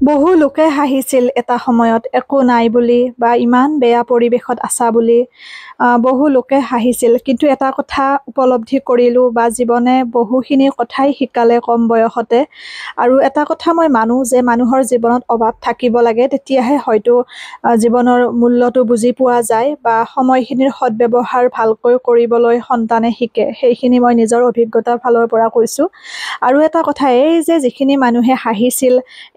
বহু লোকে হাঁহিছিল এটা সময়ত একো নাই বুলি বা ইমান বেয়া পৰিৱেশত আছা বুলি বহু লোকে হাঁহিছিল কিন্তু এটা কথা উপলব্ধি কৰিলোঁ বা জীৱনে বহুখিনি কথাই শিকালে কম বয়সতে আৰু এটা কথা মই মানো যে মানুহৰ জীৱনত অভাৱ থাকিব লাগে তেতিয়াহে হয়তো জীৱনৰ মূল্যটো বুজি পোৱা যায় বা সময়খিনিৰ সৎব্যৱহাৰ ভালকৈ কৰিবলৈ সন্তানে শিকে সেইখিনি মই নিজৰ অভিজ্ঞতাৰ ফালৰ পৰা কৈছোঁ আৰু এটা কথা এই যে যিখিনি মানুহে হাঁহিছিল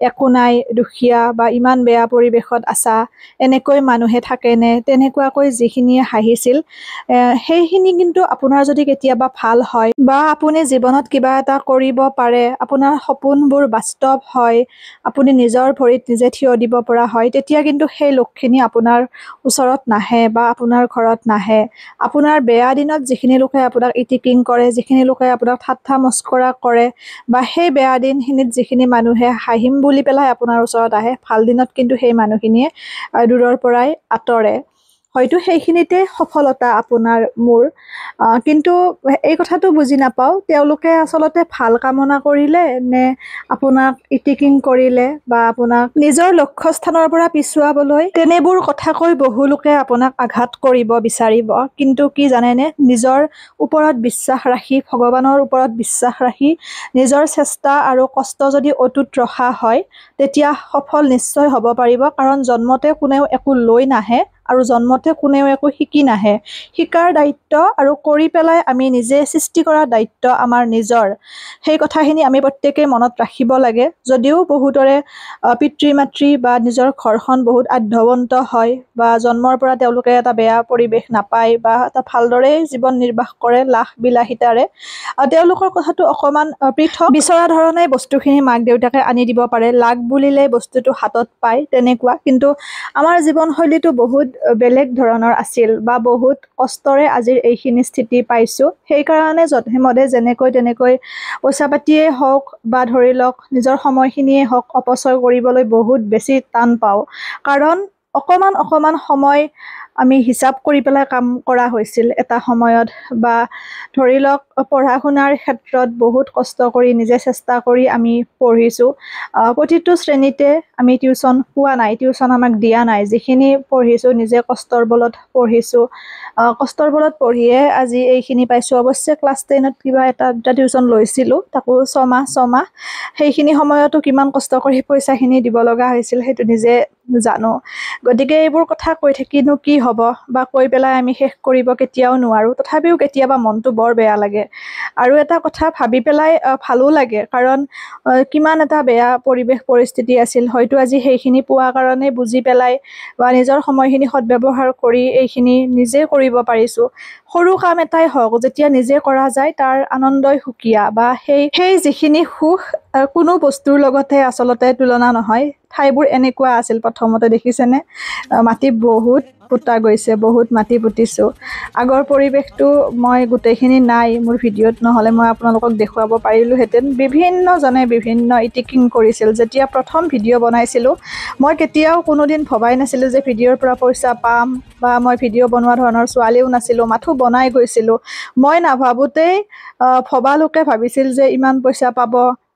একো নাই দুখীয়া বা ইমান বেয়া পৰিৱেশত আছা এনেকৈ মানুহে থাকেনে তেনেকুৱাকৈ যিখিনিয়ে হাঁহিছিল সেইখিনি কিন্তু আপোনাৰ যদি কেতিয়াবা ভাল হয় বা আপুনি জীৱনত কিবা এটা কৰিব পাৰে আপোনাৰ সপোনবোৰ বাস্তৱ হয় আপুনি নিজৰ ভৰিত নিজে থিয় দিব পৰা হয় তেতিয়া কিন্তু সেই লোকখিনি আপোনাৰ ওচৰত নাহে বা আপোনাৰ ঘৰত নাহে আপোনাৰ বেয়া দিনত যিখিনি লোকে আপোনাক ইটিকিং কৰে যিখিনি লোকে আপোনাক ঠাট্টা মস্কৰা কৰে বা সেই বেয়া দিনখিনিত যিখিনি মানুহে হাঁহিম বুলি পেলাই আপোনাৰ ওচৰত আহে ভাল দিনত কিন্তু সেই মানুহখিনিয়ে দূৰৰ পৰাই আঁতৰে হয়তো সেইখিনিতে সফলতা আপোনাৰ মোৰ কিন্তু এই কথাটো বুজি নাপাওঁ তেওঁলোকে আচলতে ভাল কামনা কৰিলে নে আপোনাক ইটিকিং কৰিলে বা আপোনাক নিজৰ লক্ষ্যস্থানৰ পৰা পিছুৱাবলৈ তেনেবোৰ কথা কৈ বহু লোকে আপোনাক আঘাত কৰিব বিচাৰিব কিন্তু কি জানেনে নিজৰ ওপৰত বিশ্বাস ৰাখি ভগৱানৰ ওপৰত বিশ্বাস ৰাখি নিজৰ চেষ্টা আৰু কষ্ট যদি অটুট ৰখা হয় তেতিয়া সফল নিশ্চয় হ'ব পাৰিব কাৰণ জন্মতে কোনেও একো লৈ নাহে আৰু জন্মতে কোনেও একো শিকি নাহে শিকাৰ দায়িত্ব আৰু কৰি পেলাই আমি নিজে সৃষ্টি কৰা দায়িত্ব আমাৰ নিজৰ সেই কথাখিনি আমি প্ৰত্যেকেই মনত ৰাখিব লাগে যদিও বহুতৰে পিতৃ মাতৃ বা নিজৰ ঘৰখন বহুত আধ্যৱন্ত হয় বা জন্মৰ পৰা তেওঁলোকে এটা বেয়া পৰিৱেশ নাপায় বা এটা ভালদৰে জীৱন নিৰ্বাহ কৰে লাখ বিলাসিতাৰে তেওঁলোকৰ কথাটো অকণমান পৃথক বিচৰা ধৰণে বস্তুখিনি মাক দেউতাকে আনি দিব পাৰে লাগ বুলিলে বস্তুটো হাতত পায় তেনেকুৱা কিন্তু আমাৰ জীৱনশৈলীটো বহুত বেলেগ ধৰণৰ আছিল বা বহুত কষ্টৰে আজিৰ এইখিনি স্থিতি পাইছোঁ সেইকাৰণে যধে-মধে যেনেকৈ তেনেকৈ পইচা পাতিয়েই হওক বা ধৰি লওক নিজৰ সময়খিনিয়ে হওক অপচয় কৰিবলৈ বহুত বেছি টান পাওঁ কাৰণ অকণমান সময় আমি হিচাপ কৰি পেলাই কাম কৰা হৈছিল এটা সময়ত বা ধৰি লওক পঢ়া শুনাৰ ক্ষেত্ৰত বহুত কষ্ট কৰি নিজে চেষ্টা কৰি আমি পঢ়িছোঁ প্ৰতিটো শ্ৰেণীতে আমি টিউচন পোৱা নাই টিউচন আমাক দিয়া নাই যিখিনি পঢ়িছোঁ নিজে কষ্টৰ বলত পঢ়িছোঁ কষ্টৰ বলত পঢ়িয়ে আজি এইখিনি পাইছোঁ অৱশ্যে ক্লাছ 10ত কিবা এটা টিউচন লৈছিলোঁ তাকো ছমাহ সেইখিনি সময়তো কিমান কষ্ট কৰি পইচাখিনি দিব লগা হৈছিল সেইটো নিজে জানো গতিকে এইবোৰ কথা কৈ থাকিনো কি হ'ব বা কৈ পেলাই আমি শেষ কৰিব কেতিয়াও নোৱাৰোঁ তথাপিও কেতিয়াবা মনটো বৰ বেয়া লাগে আৰু এটা কথা ভাবি পেলাই ভালো লাগে কাৰণ কিমান এটা বেয়া পৰিৱেশ পৰিস্থিতি আছিল হয়তো আজি সেইখিনি পোৱা কাৰণে বুজি পেলাই বা নিজৰ সময়খিনি সৎব্যৱহাৰ কৰি এইখিনি নিজে কৰিব পাৰিছোঁ সৰু কাম এটাই হওক যেতিয়া নিজে কৰা যায় তাৰ আনন্দই সুকীয়া বা সেই যিখিনি সুখ কোনো বস্তুৰ লগতে আচলতে তুলনা নহয় ঠাইবোৰ এনেকুৱা আছিল প্ৰথমতে দেখিছেনে মাটি বহুত পুতা গৈছে বহুত মাটি পুতিছোঁ আগৰ পৰিৱেশটো মই গোটেইখিনি নাই মোৰ ভিডিঅ'ত নহ'লে মই আপোনালোকক দেখুৱাব পাৰিলোহেঁতেন বিভিন্নজনে বিভিন্ন ইটিকিং কৰিছিল যেতিয়া প্ৰথম ভিডিঅ' বনাইছিলোঁ মই কেতিয়াও কোনোদিন ভবাই নাছিলোঁ যে ভিডিঅ'ৰ পৰা পইচা পাম বা মই ভিডিঅ' বনোৱা ধৰণৰ ছোৱালীও নাছিলোঁ মাথো বনাই গৈছিলোঁ মই নাভাবোঁতেই ভবা লোকে ভাবিছিল যে ইমান পইচা পাব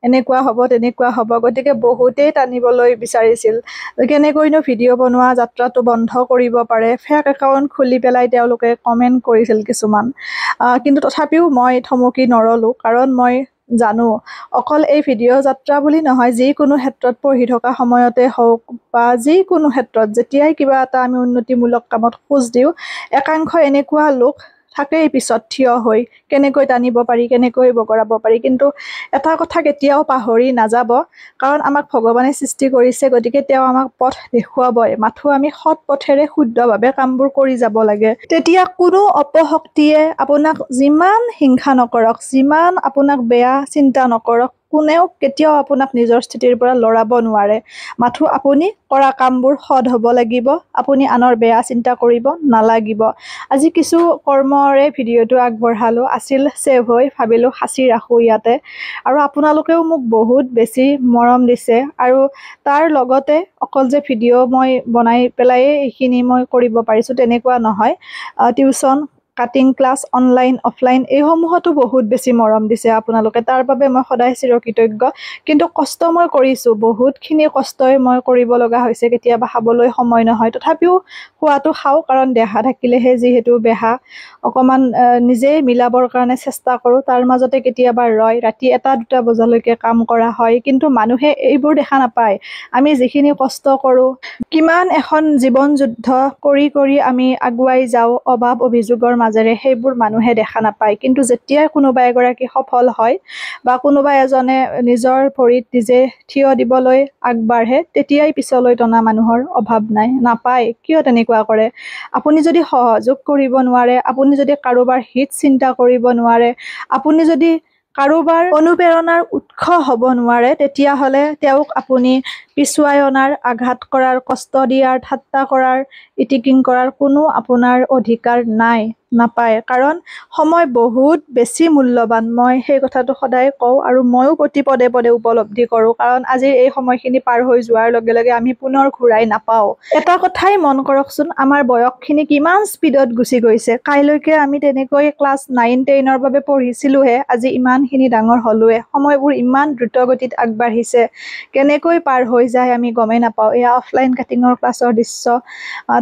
এনেকুৱা হ'ব তেনেকুৱা হ'ব গতিকে বহুতেই টানিবলৈ বিচাৰিছিল কেনেকৈনো ভিডিঅ' বনোৱা যাত্ৰাটো বন্ধ কৰিব পাৰে ফেক একাউণ্ট খুলি পেলাই তেওঁলোকে কমেণ্ট কৰিছিল কিছুমান কিন্তু তথাপিও মই থমকি নৰলোঁ কাৰণ মই জানো অকল এই ভিডিঅ' যাত্ৰা বুলি নহয় যিকোনো ক্ষেত্ৰত পঢ়ি থকা সময়তে হওক বা যিকোনো ক্ষেত্ৰত যেতিয়াই কিবা এটা আমি উন্নতিমূলক কামত খোজ দিওঁ একাংশ এনেকুৱা লোক থাকেই পিছত থিয় হৈ কেনেকৈ টানিব পাৰি কেনেকৈ বগৰাব পাৰি কিন্তু এটা কথা কেতিয়াও পাহৰি নাযাব কাৰণ আমাক ভগৱানে সৃষ্টি কৰিছে গতিকে তেওঁ আমাক পথ দেখুৱাবই মাথো আমি সৎ পথেৰে শুদ্ধভাৱে কামবোৰ কৰি যাব লাগে তেতিয়া কোনো অপশক্তিয়ে আপোনাক যিমান হিংসা নকৰক যিমান আপোনাক বেয়া চিন্তা নকৰক কোনেও কেতিয়াও আপোনাক নিজৰ স্থিতিৰ পৰা লৰাব নোৱাৰে মাথো আপুনি কৰা কামবোৰ সৎ হ'ব লাগিব আপুনি আনৰ বেয়া চিন্তা কৰিব নালাগিব আজি কিছু কৰ্মৰে ভিডিঅ'টো আগবঢ়ালোঁ আছিল ছেভ হৈ ভাবিলোঁ সাঁচি ৰাখোঁ ইয়াতে আৰু আপোনালোকেও মোক বহুত বেছি মৰম দিছে আৰু তাৰ লগতে অকল যে ভিডিঅ' মই বনাই পেলাই এইখিনি মই কৰিব পাৰিছোঁ তেনেকুৱা নহয় tuition cutting class online offline এইসমূহতো বহুত বেছি মৰম দিছে আপোনালোকে, তাৰ বাবে মই সদায় চিৰকৃতজ্ঞ। কিন্তু কষ্ট মই কৰিছোঁ, বহুতখিনি কষ্টই মই কৰিব লগা হৈছে, কেতিয়াবা খাবলৈ সময় নহয়, তথাপিও খোৱাটো খাওঁ, কাৰণ দেহা থাকিলেহে যিহেতু বেহা অকণমান নিজেই মিলাবৰ কাৰণে চেষ্টা কৰোঁ। তাৰ মাজতে কেতিয়াবা ৰাতি 1-2 বজালৈকে কাম কৰা হয়, কিন্তু মানুহে এইবোৰ দেখা নাপায়। আমি যিখিনি কষ্ট কৰোঁ, কিমান এখন জীৱন যুদ্ধ কৰি কৰি আমি আগুৱাই যাওঁ অভাৱ অভিযোগৰ মাজেৰে, সেইবোৰ মানুহে দেখা নাপায়। কিন্তু যেতিয়াই কোনোবা এগৰাকী সফল হয় বা কোনোবা এজনে নিজৰ ভৰিত নিজে থিয় দিবলৈ আগবাঢ়ে, তেতিয়াই পিছলৈ টনা মানুহৰ অভাৱ নাপায়। কিয় তেনেকুৱা কৰে? আপুনি যদি সহযোগ কৰিব নোৱাৰে, আপুনি যদি কাৰোবাৰ হিত চিন্তা কৰিব নোৱাৰে, আপুনি যদি কাৰোবাৰ অনুপ্ৰেৰণাৰ উৎস হ'ব নোৱাৰে, তেতিয়াহ'লে তেওঁক আপুনি পিছুৱাই অনাৰ, আঘাত কৰাৰ, কষ্ট দিয়াৰ, ঠাট্টা কৰাৰ, ইটিকিং কৰাৰ কোনো আপোনাৰ অধিকাৰ নাপায়। কাৰণ সময় বহুত বেছি মূল্যৱান, মই সেই কথাটো সদায় কওঁ, আৰু ময়ো প্ৰতি পদে পদে উপলব্ধি কৰোঁ। কাৰণ আজিৰ এই সময়খিনি পাৰ হৈ যোৱাৰ লগে লগে আমি পুনৰ ঘূৰাই নাপাওঁ। এটা কথাই মন কৰকচোন, আমাৰ বয়সখিনি কিমান স্পীডত গুচি গৈছে। কাইলৈকে আমি তেনেকৈ ক্লাছ 9-10ৰ বাবে পঢ়িছিলোঁহে, আজি ইমানখিনি ডাঙৰ হ'লোৱে। সময়বোৰ ইমান দ্ৰুতগতিত আগবাঢ়িছে, কেনেকৈ পাৰ হৈ যায় আমি গমেই নাপাওঁ। এয়া অফলাইন কাটিঙৰ ক্লাছৰ দৃশ্য,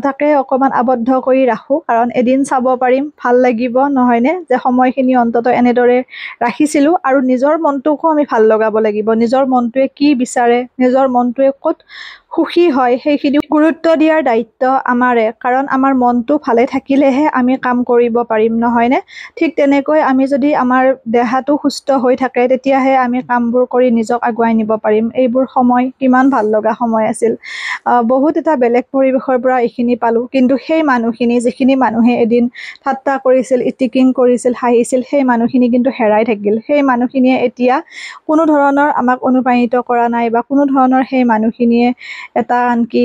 তাকে অকণমান আবদ্ধ কৰি ৰাখোঁ, কাৰণ এদিন চাব পাৰিম, ভাল লাগিব, নহয়নে? যে সময়খিনি অন্তত এনেদৰে ৰাখিছিলোঁ। আৰু নিজৰ মনটোকো আমি ভাল লগাব লাগিব। নিজৰ মনটোৱে কি বিচাৰে, নিজৰ মনটোৱে ক'ত সুখী হয়, সেইখিনি গুৰুত্ব দিয়াৰ দায়িত্ব আমাৰে। কাৰণ আমাৰ মনটো ভালে থাকিলেহে আমি কাম কৰিব পাৰিম, নহয়নে? ঠিক তেনেকৈ আমি যদি আমাৰ দেহাটো সুস্থ হৈ থাকে, তেতিয়াহে আমি কামবোৰ কৰি নিজক আগুৱাই নিব পাৰিম। এইবোৰ সময় কিমান ভাল লগা সময় আছিল। বহুত এটা বেলেগ পৰিৱেশৰ পৰা এইখিনি পালোঁ, কিন্তু সেই মানুহখিনি, যিখিনি মানুহে এদিন ঠাট্টা কৰিছিল, ইটিকিং কৰিছিল, হাঁহিছিল, সেই মানুহখিনি কিন্তু হেৰাই থাকিল। সেই মানুহখিনিয়ে এতিয়া কোনো ধৰণৰ আমাক অনুপ্ৰাণিত কৰা নাই, বা কোনো ধৰণৰ সেই মানুহখিনিয়ে এটা আনকি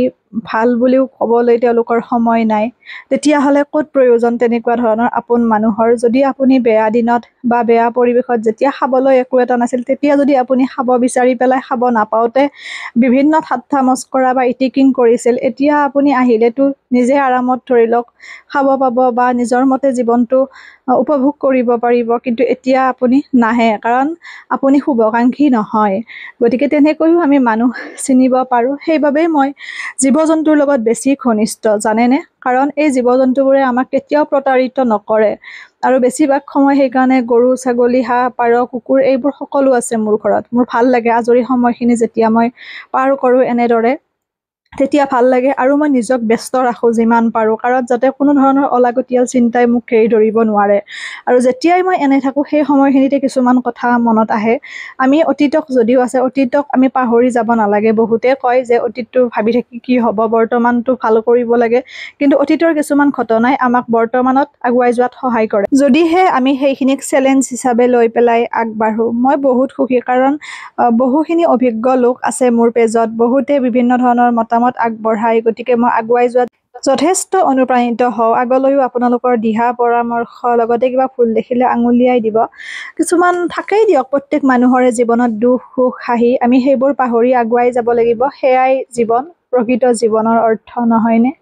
ভাল বুলিও ক'বলৈ তেওঁলোকৰ সময় নাই। তেতিয়াহ'লে ক'ত প্ৰয়োজন তেনেকুৱা ধৰণৰ আপোন মানুহৰ? যদি আপুনি বেয়া দিনত বা বেয়া পৰিৱেশত, যেতিয়া খাবলৈ একো এটা নাছিল, তেতিয়া যদি আপুনি খাব বিচাৰি পেলাই খাব নাপাওঁতে বিভিন্ন ঠাট্টা মস্কৰা বা ইটিকিং কৰিছিল, এতিয়া আপুনি আহিলেতো নিজে আৰামত ধৰি লওক খাব পাব বা নিজৰ মতে জীৱনটো উপভোগ কৰিব পাৰিব, কিন্তু এতিয়া আপুনি নাহে, কাৰণ আপুনি শুভাকাংক্ষী নহয়। গতিকে তেনেকৈও আমি মানুহ চিনিব পাৰোঁ। সেইবাবেই মই জীৱ জন্তুৰ লগত বেছি ঘনিষ্ঠ, জানেনে? কাৰণ এই জীৱ জন্তুবোৰে আমাক কেতিয়াও প্ৰতাৰিত নকৰে, আৰু বেছিভাগ সময় সেইকাৰণে গৰু, ছাগলী, হাঁহ, পাৰ, কুকুৰ এইবোৰ সকলো আছে মোৰ ঘৰত। মোৰ ভাল লাগে আজৰি সময়খিনি যেতিয়া মই পাৰ কৰোঁ এনেদৰে, তেতিয়া ভাল লাগে। আৰু মই নিজক ব্যস্ত ৰাখোঁ যিমান পাৰোঁ, কাৰণ যাতে কোনো ধৰণৰ অলাগতিয়াল চিন্তাই মোক ঘেৰি ধৰিব নোৱাৰে। আৰু যেতিয়াই মই এনে থাকোঁ, সেই সময়খিনিতে কিছুমান কথা মনত আহে। আমি অতীতক, যদিও আছে, অতীতক আমি পাহৰি যাব নালাগে। বহুতে কয় যে অতীতটো ভাবি থাকি কি হ'ব, বৰ্তমানটো ভাল কৰিব লাগে, কিন্তু অতীতৰ কিছুমান ঘটনাই আমাক বৰ্তমানত আগুৱাই যোৱাত সহায় কৰে, যদিহে আমি সেইখিনিক চেলেঞ্জ হিচাপে লৈ পেলাই আগবাঢ়োঁ। মই বহুত সুখী, কাৰণ বহুখিনি অভিজ্ঞ লোক আছে মোৰ পেজত, বহুতে বিভিন্ন ধৰণৰ মতামত আগবঢ়ায়। গতিকে মই আগুৱাই যোৱাত যথেষ্ট অনুপ্ৰাণিত হওঁ। আগলৈও আপোনালোকৰ দিহা পৰামৰ্শ, লগতে কিবা ভুল দেখিলে আঙুলিয়াই দিব। কিছুমান থাকেই দিয়ক, প্ৰত্যেক মানুহৰে জীৱনত দুখ, সুখ, হাঁহি, আমি সেইবোৰ পাহৰি আগুৱাই যাব লাগিব। সেয়াই জীৱন, প্ৰকৃত জীৱনৰ অৰ্থ, নহয়নে?